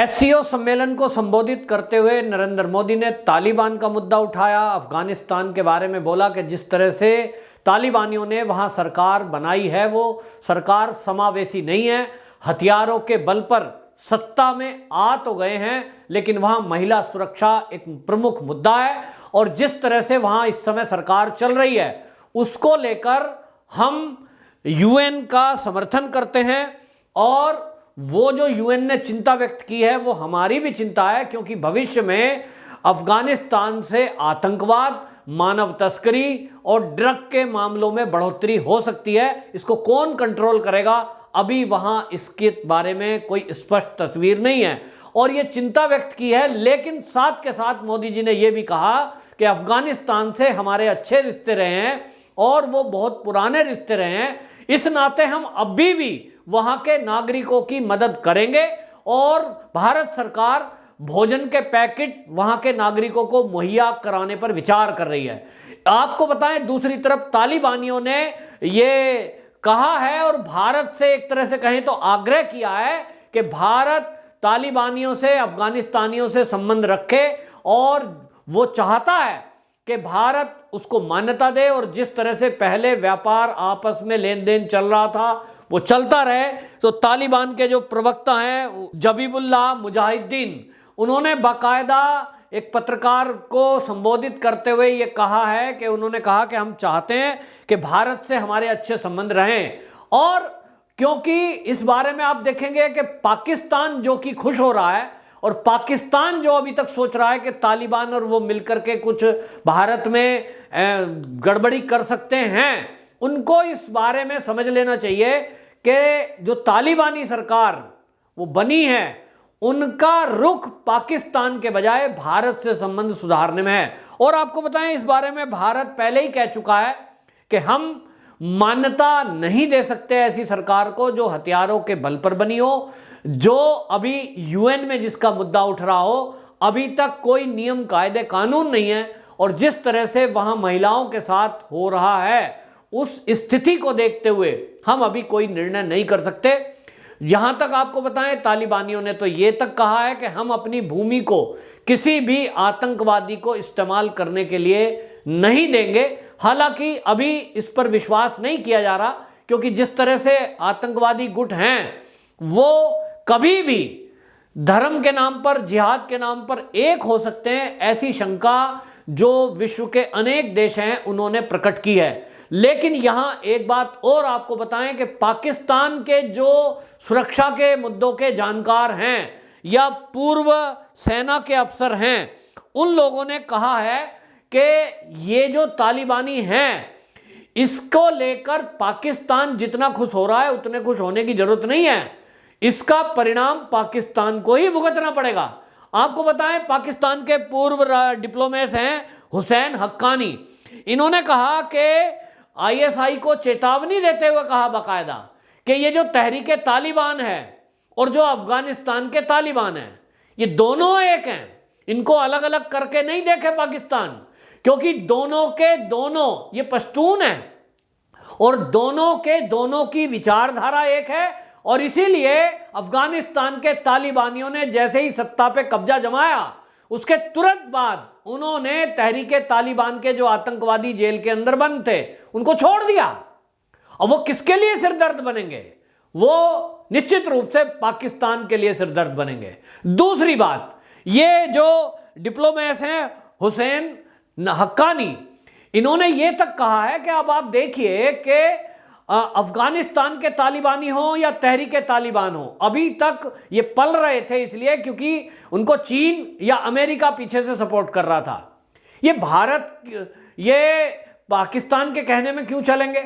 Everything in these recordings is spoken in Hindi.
एससीओ सम्मेलन को संबोधित करते हुए नरेंद्र मोदी ने तालिबान का मुद्दा उठाया। अफगानिस्तान के बारे में बोला कि जिस तरह से तालिबानियों ने वहां सरकार बनाई है वो सरकार समावेशी नहीं है, हथियारों के बल पर सत्ता में आ तो गए हैं लेकिन वहां महिला सुरक्षा एक प्रमुख मुद्दा है और जिस तरह से वहां इस समय सरकार चल रही है उसको लेकर हम यूएन का समर्थन करते हैं और वो जो यूएन ने चिंता व्यक्त की है वो हमारी भी चिंता है, क्योंकि भविष्य में अफगानिस्तान से आतंकवाद, मानव तस्करी और ड्रग के मामलों में बढ़ोतरी हो सकती है। इसको कौन कंट्रोल करेगा, अभी वहां इसके बारे में कोई स्पष्ट तस्वीर नहीं है और ये चिंता व्यक्त की है। लेकिन साथ के साथ मोदी जी ने यह भी कहा कि अफगानिस्तान से हमारे अच्छे रिश्ते रहे हैं और वो बहुत पुराने रिश्ते रहे हैं, इस नाते हम अभी भी वहां के नागरिकों की मदद करेंगे और भारत सरकार भोजन के पैकेट वहां के नागरिकों को मुहैया कराने पर विचार कर रही है। आपको बताएं, दूसरी तरफ तालिबानियों ने ये कहा है और भारत से एक तरह से कहें तो आग्रह किया है कि भारत तालिबानियों से, अफगानिस्तानियों से संबंध रखे और वो चाहता है कि भारत उसको मान्यता दे और जिस तरह से पहले व्यापार आपस में लेन देन चल रहा था वो चलता रहे। तो तालिबान के जो प्रवक्ता हैं जबीबुल्लाह मुजाहिद्दीन, उन्होंने बाकायदा एक पत्रकार को संबोधित करते हुए ये कहा है कि उन्होंने कहा कि हम चाहते हैं कि भारत से हमारे अच्छे संबंध रहें और क्योंकि इस बारे में आप देखेंगे कि पाकिस्तान जो कि खुश हो रहा है और पाकिस्तान जो अभी तक सोच रहा है कि तालिबान और वो मिलकर के कुछ भारत में गड़बड़ी कर सकते हैं, उनको इस बारे में समझ लेना चाहिए कि जो तालिबानी सरकार वो बनी है उनका रुख पाकिस्तान के बजाय भारत से संबंध सुधारने में है। और आपको बताएं, इस बारे में भारत पहले ही कह चुका है कि हम मान्यता नहीं दे सकते ऐसी सरकार को जो हथियारों के बल पर बनी हो, जो अभी यूएन में जिसका मुद्दा उठ रहा हो, अभी तक कोई नियम कायदे कानून नहीं है और जिस तरह से वहां महिलाओं के साथ हो रहा है उस स्थिति को देखते हुए हम अभी कोई निर्णय नहीं कर सकते। यहां तक आपको बताएं, तालिबानियों ने तो ये तक कहा है कि हम अपनी भूमि को किसी भी आतंकवादी को इस्तेमाल करने के लिए नहीं देंगे। हालांकि अभी इस पर विश्वास नहीं किया जा रहा, क्योंकि जिस तरह से आतंकवादी गुट हैं वो कभी भी धर्म के नाम पर, जिहाद के नाम पर एक हो सकते हैं, ऐसी शंका जो विश्व के अनेक देश हैं उन्होंने प्रकट की है। लेकिन यहां एक बात और आपको बताएं कि पाकिस्तान के जो सुरक्षा के मुद्दों के जानकार हैं या पूर्व सेना के अफसर हैं, उन लोगों ने कहा है कि ये जो तालिबानी हैं इसको लेकर पाकिस्तान जितना खुश हो रहा है उतने खुश होने की जरूरत नहीं है। इसका परिणाम पाकिस्तान को ही भुगतना पड़ेगा। आपको बताएं, पाकिस्तान के पूर्व डिप्लोमेट हैं हुसैन हक्कानी, इन्होंने कहा कि आईएसआई को चेतावनी देते हुए कहा बाकायदा कि ये जो तहरीके तालिबान है और जो अफगानिस्तान के तालिबान है ये दोनों एक हैं, इनको अलग अलग करके नहीं देखे पाकिस्तान, क्योंकि दोनों के दोनों ये पश्तून हैं और दोनों के दोनों की विचारधारा एक है। और इसीलिए अफगानिस्तान के तालिबानियों ने जैसे ही सत्ता पे कब्जा जमाया उसके तुरंत बाद उन्होंने तहरीके तालिबान के जो आतंकवादी जेल के अंदर बंद थे उनको छोड़ दिया। और वो किसके लिए सिरदर्द बनेंगे? वो निश्चित रूप से पाकिस्तान के लिए सिरदर्द बनेंगे। दूसरी बात, ये जो डिप्लोमेट्स हैं हुसैन हक्कानी, इन्होंने ये तक कहा है कि अब आप देखिए कि अफगानिस्तान के तालिबानी हो या तहरीके तालिबान हो, अभी तक ये पल रहे थे इसलिए क्योंकि उनको चीन या अमेरिका पीछे से सपोर्ट कर रहा था। ये भारत, ये पाकिस्तान के कहने में क्यों चलेंगे?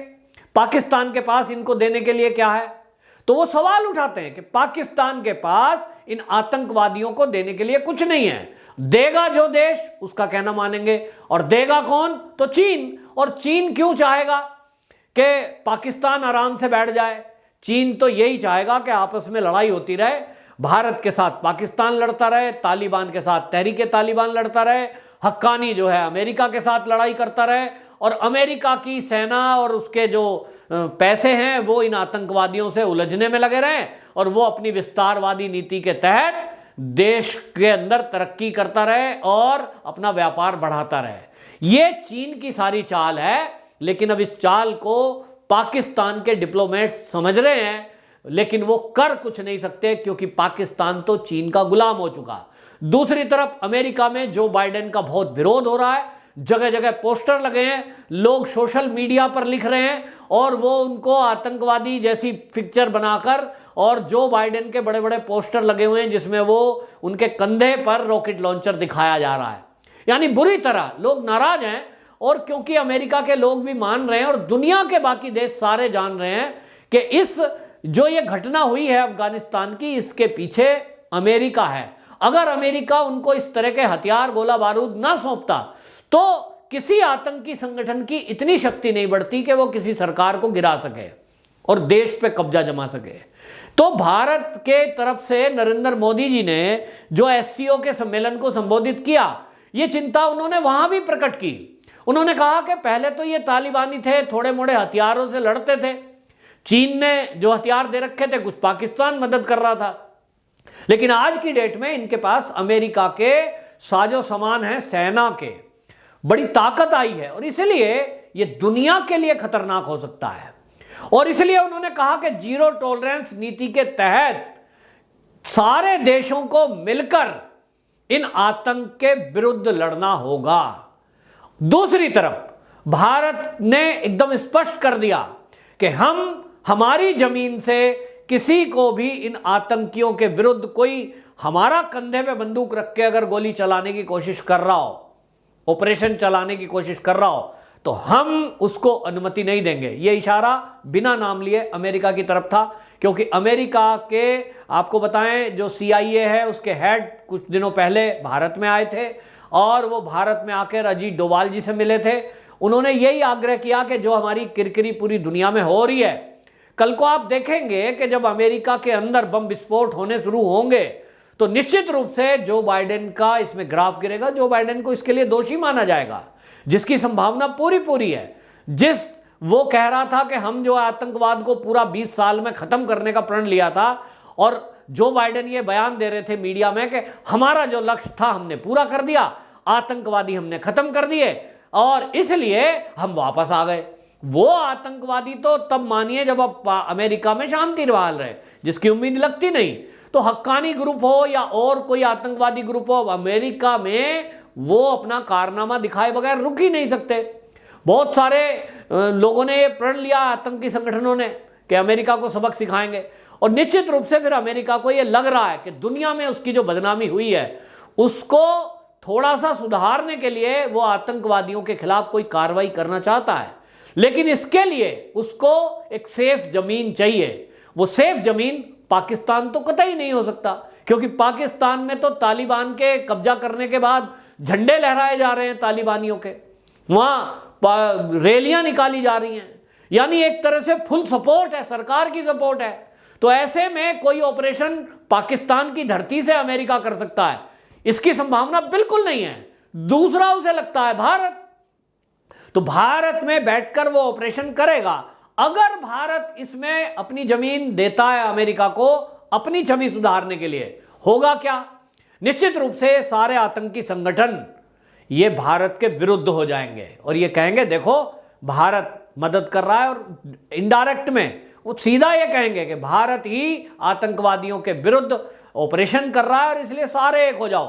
पाकिस्तान के पास इनको देने के लिए क्या है? तो वो सवाल उठाते हैं कि पाकिस्तान के पास इन आतंकवादियों को देने के लिए कुछ नहीं है। देगा जो देश उसका कहना मानेंगे, और देगा कौन? तो चीन। और चीन क्यों चाहेगा कि पाकिस्तान आराम से बैठ जाए? चीन तो यही चाहेगा कि आपस में लड़ाई होती रहे, भारत के साथ पाकिस्तान लड़ता रहे, तालिबान के साथ तहरीके तालिबान लड़ता रहे, हक्कानी जो है अमेरिका के साथ लड़ाई करता रहे और अमेरिका की सेना और उसके जो पैसे हैं वो इन आतंकवादियों से उलझने में लगे रहें और वो अपनी विस्तारवादी नीति के तहत देश के अंदर तरक्की करता रहे और अपना व्यापार बढ़ाता रहे। ये चीन की सारी चाल है, लेकिन अब इस चाल को पाकिस्तान के डिप्लोमेट्स समझ रहे हैं, लेकिन वो कर कुछ नहीं सकते क्योंकि पाकिस्तान तो चीन का गुलाम हो चुका। दूसरी तरफ अमेरिका में जो बाइडेन का बहुत विरोध हो रहा है, जगह जगह पोस्टर लगे हैं, लोग सोशल मीडिया पर लिख रहे हैं और वो उनको आतंकवादी जैसी पिक्चर बनाकर, और जो बाइडेन के बड़े बड़े पोस्टर लगे हुए हैं जिसमें वो उनके कंधे पर रॉकेट लॉन्चर दिखाया जा रहा है। यानी बुरी तरह लोग नाराज हैं, और क्योंकि अमेरिका के लोग भी मान रहे हैं और दुनिया के बाकी देश सारे जान रहे हैं कि इस जो ये घटना हुई है अफगानिस्तान की, इसके पीछे अमेरिका है। अगर अमेरिका उनको इस तरह के हथियार गोला बारूद ना सौंपता तो किसी आतंकी संगठन की इतनी शक्ति नहीं बढ़ती कि वो किसी सरकार को गिरा सके और देश पे कब्जा जमा सके। तो भारत के तरफ से नरेंद्र मोदी जी ने जो एससीओ के सम्मेलन को संबोधित किया, ये चिंता उन्होंने वहां भी प्रकट की। उन्होंने कहा कि पहले तो ये तालिबानी थे, थोड़े मोड़े हथियारों से लड़ते थे, चीन ने जो हथियार दे रखे थे कुछ पाकिस्तान मदद कर रहा था, लेकिन आज की डेट में इनके पास अमेरिका के साजो सामान है, सेना के, बड़ी ताकत आई है, और इसलिए ये दुनिया के लिए खतरनाक हो सकता है। और इसलिए उन्होंने कहा कि जीरो टॉलरेंस नीति के तहत सारे देशों को मिलकर इन आतंक के विरुद्ध लड़ना होगा। दूसरी तरफ भारत ने एकदम स्पष्ट कर दिया कि हम हमारी जमीन से किसी को भी इन आतंकियों के विरुद्ध कोई हमारा कंधे पे बंदूक रख के अगर गोली चलाने की कोशिश कर रहा हो, ऑपरेशन चलाने की कोशिश कर रहा हो, तो हम उसको अनुमति नहीं देंगे। यह इशारा बिना नाम लिए अमेरिका की तरफ था, क्योंकि अमेरिका के आपको बताएं जो CIA है उसके हेड कुछ दिनों पहले भारत में आए थे और वो भारत में आकर अजीत डोभाल जी से मिले थे। उन्होंने यही आग्रह किया कि जो हमारी किरकिरी पूरी दुनिया में हो रही है, कल को आप देखेंगे कि जब अमेरिका के अंदर बम विस्फोट होने शुरू होंगे तो निश्चित रूप से जो बाइडेन का इसमें ग्राफ गिरेगा, जो बाइडेन को इसके लिए दोषी माना जाएगा, जिसकी संभावना पूरी है। जिस वो कह रहा था कि हम जो आतंकवाद को पूरा 20 साल में खत्म करने का प्रण लिया था, और जो बाइडेन ये बयान दे रहे थे मीडिया में कि हमारा जो लक्ष्य था हमने पूरा कर दिया, आतंकवादी हमने खत्म कर दिए और इसलिए हम वापस आ गए। वो आतंकवादी तो तब मानिए जब अब अमेरिका में शांति बहाल रहे, जिसकी उम्मीद लगती नहीं। तो हक्कानी ग्रुप हो या और कोई आतंकवादी ग्रुप हो, अमेरिका में वो अपना कारनामा दिखाए बगैर रुक ही नहीं सकते। बहुत सारे लोगों ने ये प्रण लिया, आतंकी संगठनों ने, कि अमेरिका को सबक सिखाएंगे, और निश्चित रूप से फिर अमेरिका को ये लग रहा है कि दुनिया में उसकी जो बदनामी हुई है उसको थोड़ा सा सुधारने के लिए वो आतंकवादियों के खिलाफ कोई कार्रवाई करना चाहता है, लेकिन इसके लिए उसको एक सेफ जमीन चाहिए। वो सेफ जमीन पाकिस्तान तो कतई नहीं हो सकता, क्योंकि पाकिस्तान में तो तालिबान के कब्जा करने के बाद झंडे लहराए जा रहे हैं तालिबानियों के, वहां रैलियां निकाली जा रही हैं, यानी एक तरह से फुल सपोर्ट है, सरकार की सपोर्ट है। तो ऐसे में कोई ऑपरेशन पाकिस्तान की धरती से अमेरिका कर सकता है, इसकी संभावना बिल्कुल नहीं है। दूसरा उसे लगता है भारत, तो भारत में बैठकर वो ऑपरेशन करेगा। अगर भारत इसमें अपनी जमीन देता है अमेरिका को अपनी छवि सुधारने के लिए, होगा क्या? निश्चित रूप से सारे आतंकी संगठन ये भारत के विरुद्ध हो जाएंगे और ये कहेंगे देखो भारत मदद कर रहा है, और इनडायरेक्ट में वो सीधा ये कहेंगे कि भारत ही आतंकवादियों के विरुद्ध ऑपरेशन कर रहा है और इसलिए सारे एक हो जाओ।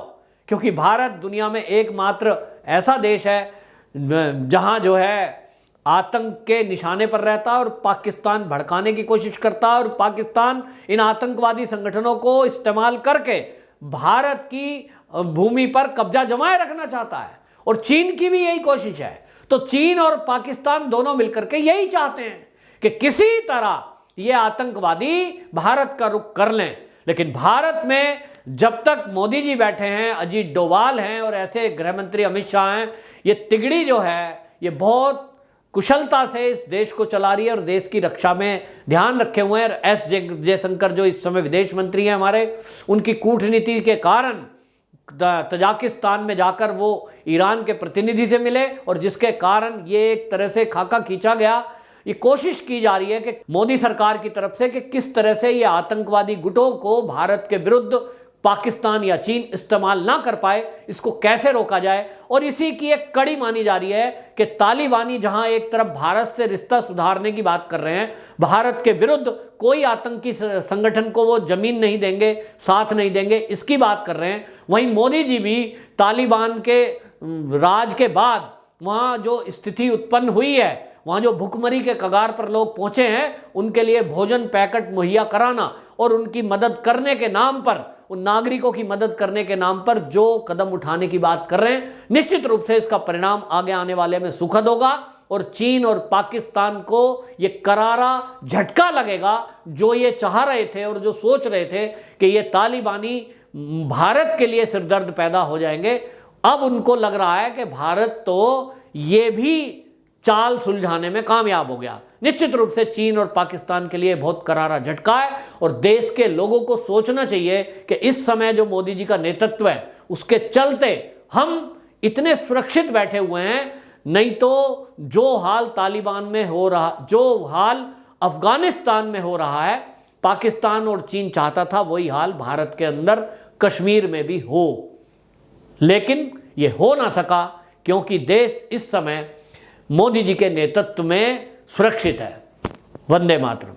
क्योंकि भारत दुनिया में एकमात्र ऐसा देश है जहां जो है आतंक के निशाने पर रहता है और पाकिस्तान भड़काने की कोशिश करता है, और पाकिस्तान इन आतंकवादी संगठनों को इस्तेमाल करके भारत की भूमि पर कब्जा जमाए रखना चाहता है, और चीन की भी यही कोशिश है। तो चीन और पाकिस्तान दोनों मिलकर के यही चाहते हैं कि किसी तरह ये आतंकवादी भारत का रुख कर लें। लेकिन भारत में जब तक मोदी जी बैठे हैं, अजीत डोभाल हैं और ऐसे गृह मंत्री अमित शाह हैं, ये तिगड़ी जो है ये बहुत कुशलता से इस देश को चला रही है और देश की रक्षा में ध्यान रखे हुए हैं। एस जयशंकर जो इस समय विदेश मंत्री हैं हमारे, उनकी कूटनीति के कारण तजाकिस्तान में जाकर वो ईरान के प्रतिनिधि से मिले, और जिसके कारण ये एक तरह से खाका खींचा गया। ये कोशिश की जा रही है कि मोदी सरकार की तरफ से कि किस तरह से ये आतंकवादी गुटों को भारत के विरुद्ध पाकिस्तान या चीन इस्तेमाल ना कर पाए, इसको कैसे रोका जाए। और इसी की एक कड़ी मानी जा रही है कि तालिबानी जहां एक तरफ भारत से रिश्ता सुधारने की बात कर रहे हैं, भारत के विरुद्ध कोई आतंकी संगठन को वो जमीन नहीं देंगे, साथ नहीं देंगे, इसकी बात कर रहे हैं, वहीं मोदी जी भी तालिबान के राज के बाद वहां जो स्थिति उत्पन्न हुई है, वहाँ जो भुखमरी के कगार पर लोग पहुंचे हैं, उनके लिए भोजन पैकेट मुहैया कराना और उनकी मदद करने के नाम पर, उन नागरिकों की मदद करने के नाम पर जो कदम उठाने की बात कर रहे हैं, निश्चित रूप से इसका परिणाम आगे आने वाले में सुखद होगा और चीन और पाकिस्तान को ये करारा झटका लगेगा। जो ये चाह रहे थे और जो सोच रहे थे कि ये तालिबानी भारत के लिए सिरदर्द पैदा हो जाएंगे, अब उनको लग रहा है कि भारत तो ये भी चाल सुलझाने में कामयाब हो गया। निश्चित रूप से चीन और पाकिस्तान के लिए बहुत करारा झटका है और देश के लोगों को सोचना चाहिए कि इस समय जो मोदी जी का नेतृत्व है, उसके चलते हम इतने सुरक्षित बैठे हुए हैं। नहीं तो जो हाल तालिबान में हो रहा, जो हाल अफगानिस्तान में हो रहा है, पाकिस्तान और चीन चाहता था वही हाल भारत के अंदर कश्मीर में भी हो, लेकिन ये हो ना सका क्योंकि देश इस समय मोदी जी के नेतृत्व में सुरक्षित है। वंदे मातरम।